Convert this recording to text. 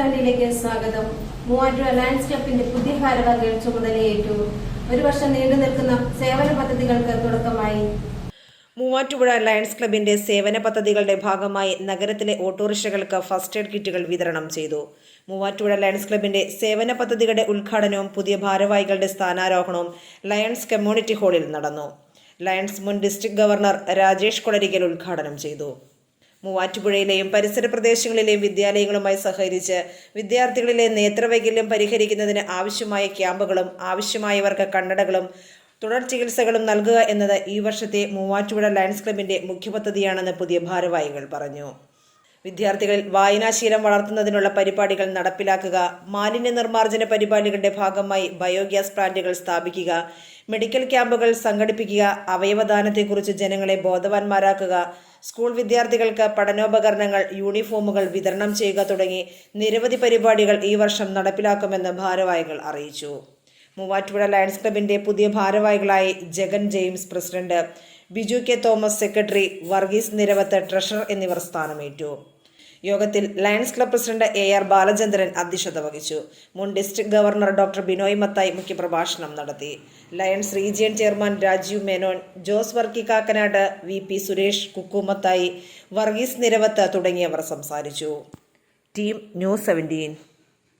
News സ്വാഗതം. Muvattupuzha lions ക്ലബിന്റെ പുതിയ ഭാരവാഹികൾ ചുമതലയേറ്റു. ഒരു വർഷം നീണ്ടു നിൽക്കുന്ന സേവന പദ്ധതികൾക്ക് തുടക്കമായി. മൂവാറ്റുപുഴ ലയൺസ് ക്ലബിന്റെ സേവന പദ്ധതികളുടെ ഭാഗമായി നഗരത്തിലെ ഓട്ടോറിക്ഷകൾക്ക് ഫസ്റ്റ് എയ്ഡ് കിറ്റുകൾ വിതരണം ചെയ്തു. മൂവാറ്റുപുഴ ലയൺസ് ക്ലബിന്റെ സേവന പദ്ധതികളുടെ ഉദ്ഘാടനവും പുതിയ ഭാരവാഹികളുടെ സ്ഥാനാരോഹണവും ലയൺസ് കമ്മ്യൂണിറ്റി ഹാളിൽ നടന്നു. ലയൺസ് മുൻ ഡിസ്ട്രിക്ട് ഗവർണർ രാജേഷ് കൊളരിക്കൽ ഉദ്ഘാടനം ചെയ്തു. മൂവാറ്റുപുഴയിലെയും പരിസര പ്രദേശങ്ങളിലെയും വിദ്യാലയങ്ങളുമായി സഹകരിച്ച് വിദ്യാർത്ഥികളിലെ നേത്രവൈകല്യം പരിഹരിക്കുന്നതിന് ആവശ്യമായ ക്യാമ്പുകളും ആവശ്യമായവർക്ക് കണ്ണടകളും തുടർ ചികിത്സകളും നൽകുക എന്നത് ഈ വർഷത്തെ മൂവാറ്റുപുഴ ലയൺസ് ക്ലബിന്റെ മുഖ്യ പദ്ധതിയാണെന്ന് പുതിയ ഭാരവാഹികൾ പറഞ്ഞു. വിദ്യാർത്ഥികളിൽ വായനാശീലം വളർത്തുന്നതിനുള്ള പരിപാടികൾ നടപ്പിലാക്കുക, മാലിന്യ നിർമ്മാർജ്ജന പരിപാടികളുടെ ഭാഗമായി ബയോഗ്യാസ് പ്ലാന്റുകൾ സ്ഥാപിക്കുക, മെഡിക്കൽ ക്യാമ്പുകൾ സംഘടിപ്പിക്കുക, അവയവദാനത്തെക്കുറിച്ച് ജനങ്ങളെ ബോധവാന്മാരാക്കുക, സ്കൂൾ വിദ്യാർത്ഥികൾക്ക് പഠനോപകരണങ്ങൾ, യൂണിഫോമുകൾ വിതരണം ചെയ്യുക തുടങ്ങി നിരവധി പരിപാടികൾ ഈ വർഷം നടപ്പിലാക്കുമെന്ന് ഭാരവാഹികൾ അറിയിച്ചു. മൂവാറ്റുപുഴ ലയൺസ് ക്ലബിന്റെ പുതിയ ഭാരവാഹികളായി Jagan James president, Biju K Thomas secretary, Varghese Niravath treasurer എന്നിവർ സ്ഥാനമേറ്റു. യോഗത്തിൽ Lions club president AR Balachandran അധ്യക്ഷത വഹിച്ചു. മുൻ district governor doctor Binoy Mathai മുഖ്യപ്രഭാഷണം നടത്തി. Lions region chairman Rajeev Menon, Jose Varkey Kakkanad, VP Suresh, Kukku Mathai, Varghese Niravath തുടങ്ങിയവർ സംസാരിച്ചു. Team news 17.